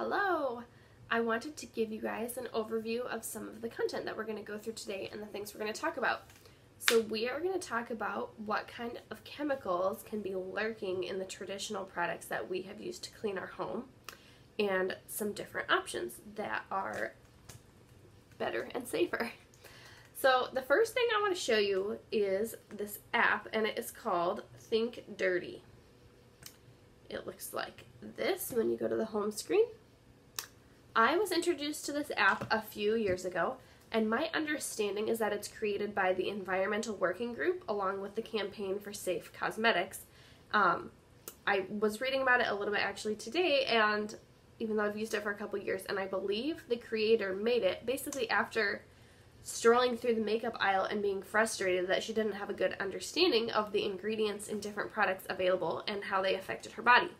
Hello! I wanted to give you guys an overview of some of the content that we're going to go through today and the things we're going to talk about. So we are going to talk about what kind of chemicals can be lurking in the traditional products that we have used to clean our home and some different options that are better and safer. So the first thing I want to show you is this app, and it is called Think Dirty. It looks like this when you go to the home screen. I was introduced to this app a few years ago, and my understanding is that it's created by the Environmental Working Group along with the Campaign for Safe Cosmetics. I was reading about it a little bit actually today, and even though I've used it for a couple years, and I believe the creator made it basically after strolling through the makeup aisle and being frustrated that she didn't have a good understanding of the ingredients in different products available and how they affected her body.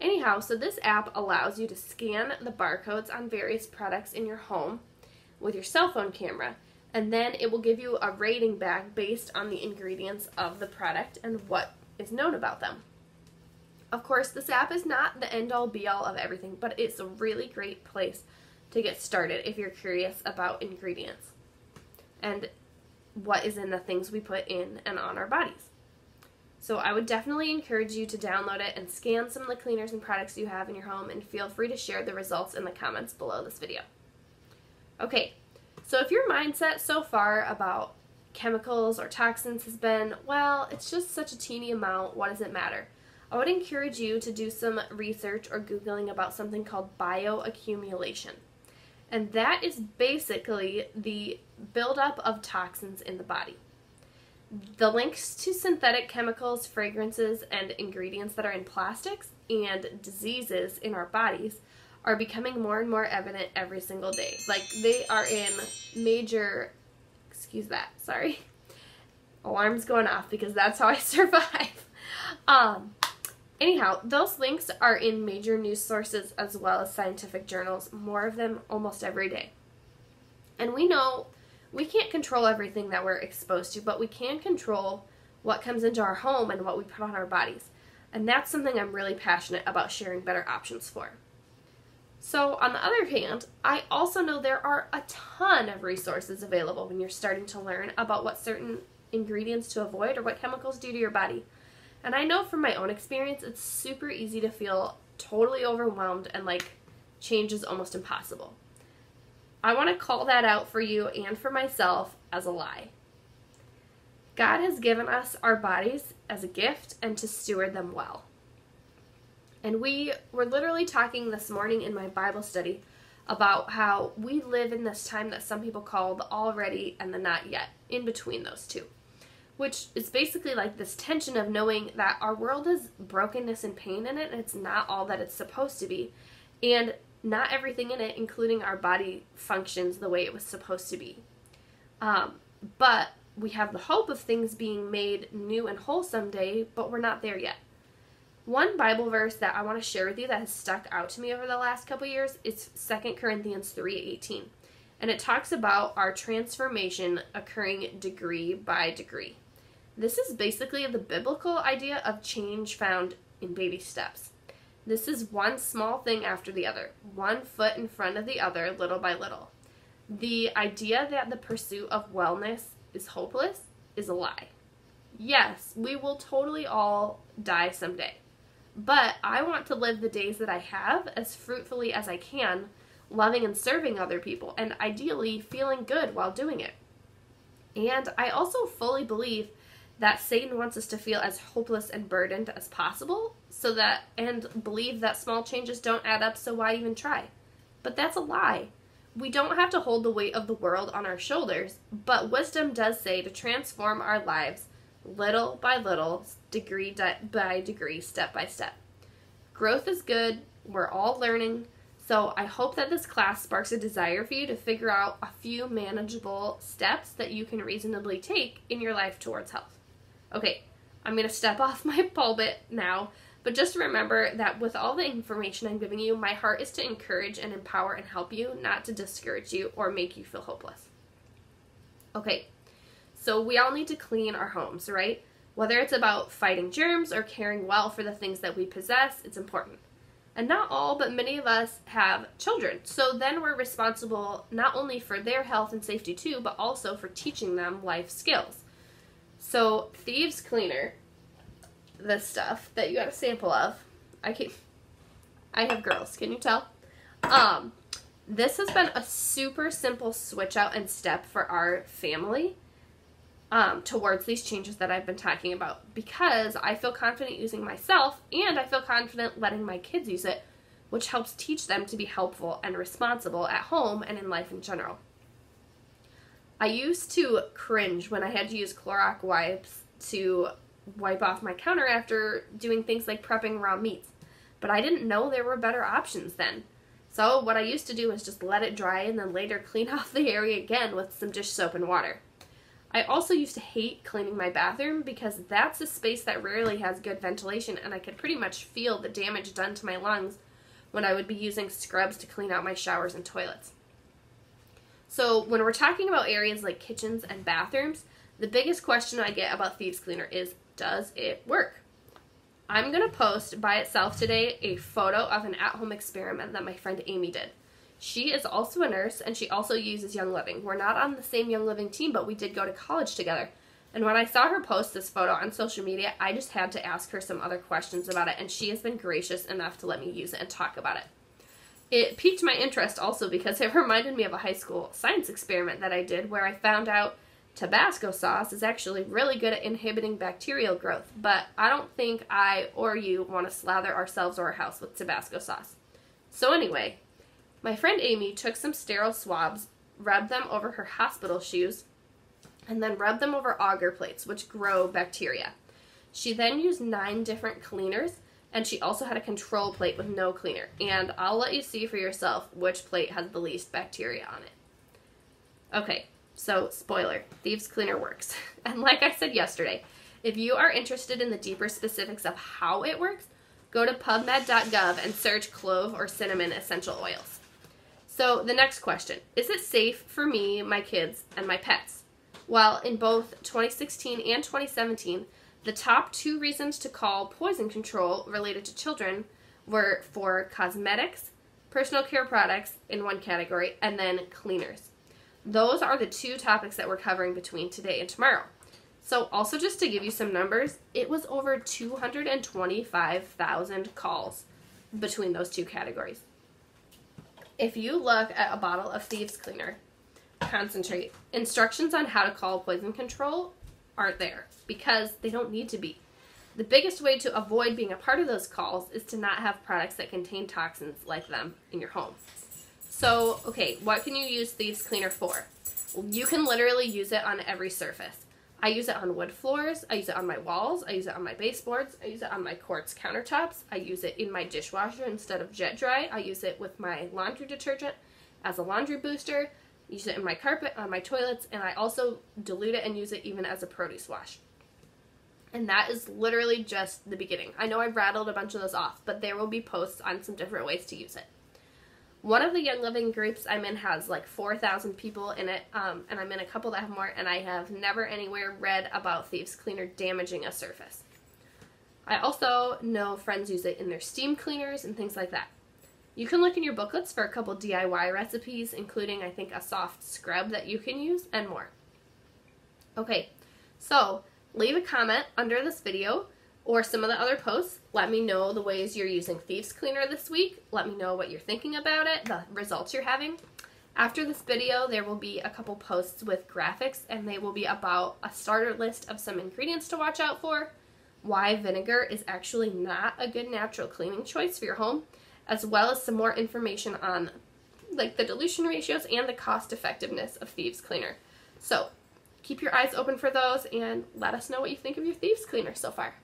Anyhow, so this app allows you to scan the barcodes on various products in your home with your cell phone camera, and then it will give you a rating back based on the ingredients of the product and what is known about them. Of course, this app is not the end-all be-all of everything, but it's a really great place to get started if you're curious about ingredients and what is in the things we put in and on our bodies. So I would definitely encourage you to download it and scan some of the cleaners and products you have in your home, and feel free to share the results in the comments below this video. Okay, so if your mindset so far about chemicals or toxins has been, well, it's just such a teeny amount, what does it matter? I would encourage you to do some research or Googling about something called bioaccumulation. And that is basically the buildup of toxins in the body. The links to synthetic chemicals, fragrances, and ingredients that are in plastics and diseases in our bodies are becoming more and more evident every single day. Like, they are in major, excuse that, sorry. Alarm's going off because that's how I survive. Anyhow, those links are in major news sources as well as scientific journals, more of them almost every day. And we know we can't control everything that we're exposed to, but we can control what comes into our home and what we put on our bodies. And that's something I'm really passionate about sharing better options for. So on the other hand, I also know there are a ton of resources available when you're starting to learn about what certain ingredients to avoid or what chemicals do to your body. And I know from my own experience, it's super easy to feel totally overwhelmed and like change is almost impossible. I want to call that out for you and for myself as a lie. God has given us our bodies as a gift and to steward them well. And we were literally talking this morning in my Bible study about how we live in this time that some people call the already and the not yet, in between those two. Which is basically like this tension of knowing that our world has brokenness and pain in it, and it's not all that it's supposed to be. And not everything in it, including our body, functions the way it was supposed to be. But we have the hope of things being made new and whole someday, but we're not there yet. One Bible verse that I want to share with you that has stuck out to me over the last couple years is 2 Corinthians 3:18. And it talks about our transformation occurring degree by degree. This is basically the biblical idea of change found in baby steps. This is one small thing after the other, one foot in front of the other, little by little. The idea that the pursuit of wellness is hopeless is a lie. Yes, we will totally all die someday, but I want to live the days that I have as fruitfully as I can, loving and serving other people, and ideally feeling good while doing it. And I also fully believe that Satan wants us to feel as hopeless and burdened as possible, and believe that small changes don't add up, so why even try? But that's a lie. We don't have to hold the weight of the world on our shoulders, but wisdom does say to transform our lives little by little, degree by degree, step by step. Growth is good. We're all learning. So I hope that this class sparks a desire for you to figure out a few manageable steps that you can reasonably take in your life towards health. Okay, I'm going to step off my pulpit now, but just remember that with all the information I'm giving you, my heart is to encourage and empower and help you, not to discourage you or make you feel hopeless. Okay, so we all need to clean our homes, right? Whether it's about fighting germs or caring well for the things that we possess, it's important. And not all, but many of us have children. So then we're responsible not only for their health and safety too, but also for teaching them life skills. So Thieves Cleaner, this stuff that you got a sample of, I have girls, can you tell? This has been a super simple switch out and step for our family towards these changes that I've been talking about, because I feel confident using myself and I feel confident letting my kids use it, which helps teach them to be helpful and responsible at home and in life in general. I used to cringe when I had to use Clorox wipes to wipe off my counter after doing things like prepping raw meats, but I didn't know there were better options then. So what I used to do was just let it dry and then later clean off the area again with some dish soap and water. I also used to hate cleaning my bathroom because that's a space that rarely has good ventilation, and I could pretty much feel the damage done to my lungs when I would be using scrubs to clean out my showers and toilets. So when we're talking about areas like kitchens and bathrooms, the biggest question I get about Thieves Cleaner is, does it work? I'm going to post by itself today a photo of an at-home experiment that my friend Amy did. She is also a nurse, and she also uses Young Living. We're not on the same Young Living team, but we did go to college together. And when I saw her post this photo on social media, I just had to ask her some other questions about it, and she has been gracious enough to let me use it and talk about it. It piqued my interest also because it reminded me of a high school science experiment that I did where I found out Tabasco sauce is actually really good at inhibiting bacterial growth, but I don't think I or you want to slather ourselves or our house with Tabasco sauce. So anyway, my friend Amy took some sterile swabs, rubbed them over her hospital shoes, and then rubbed them over agar plates, which grow bacteria. She then used 9 different cleaners, and she also had a control plate with no cleaner. And I'll let you see for yourself which plate has the least bacteria on it. Okay, so spoiler, Thieves Cleaner works. And like I said yesterday, if you are interested in the deeper specifics of how it works, go to pubmed.gov and search clove or cinnamon essential oils. So the next question, is it safe for me, my kids, and my pets? Well, in both 2016 and 2017, the top 2 reasons to call poison control related to children were for cosmetics, personal care products in one category, and then cleaners. Those are the 2 topics that we're covering between today and tomorrow. So also just to give you some numbers, it was over 225,000 calls between those 2 categories. If you look at a bottle of Thieves Cleaner, concentrate, instructions on how to call poison control aren't there because they don't need to be. The biggest way to avoid being a part of those calls is to not have products that contain toxins like them in your home. So, okay, what can you use Thieves Cleaner for? Well, you can literally use it on every surface. I use it on wood floors, I use it on my walls, I use it on my baseboards, I use it on my quartz countertops, I use it in my dishwasher instead of jet dry, I use it with my laundry detergent as a laundry booster, I use it in my carpet, on my toilets, and I also dilute it and use it even as a produce wash. And that is literally just the beginning. I know I've rattled a bunch of those off, but there will be posts on some different ways to use it. One of the Young Living groups I'm in has like 4,000 people in it, and I'm in a couple that have more, and I have never anywhere read about Thieves Cleaner damaging a surface. I also know friends use it in their steam cleaners and things like that. You can look in your booklets for a couple DIY recipes, including, I think, a soft scrub that you can use, and more. Okay, so leave a comment under this video or some of the other posts. Let me know the ways you're using Thieves Cleaner this week. Let me know what you're thinking about it, the results you're having. After this video, there will be a couple posts with graphics, and they will be about a starter list of some ingredients to watch out for, why vinegar is actually not a good natural cleaning choice for your home, as well as some more information on like the dilution ratios and the cost effectiveness of Thieves Cleaner. So keep your eyes open for those and let us know what you think of your Thieves Cleaner so far.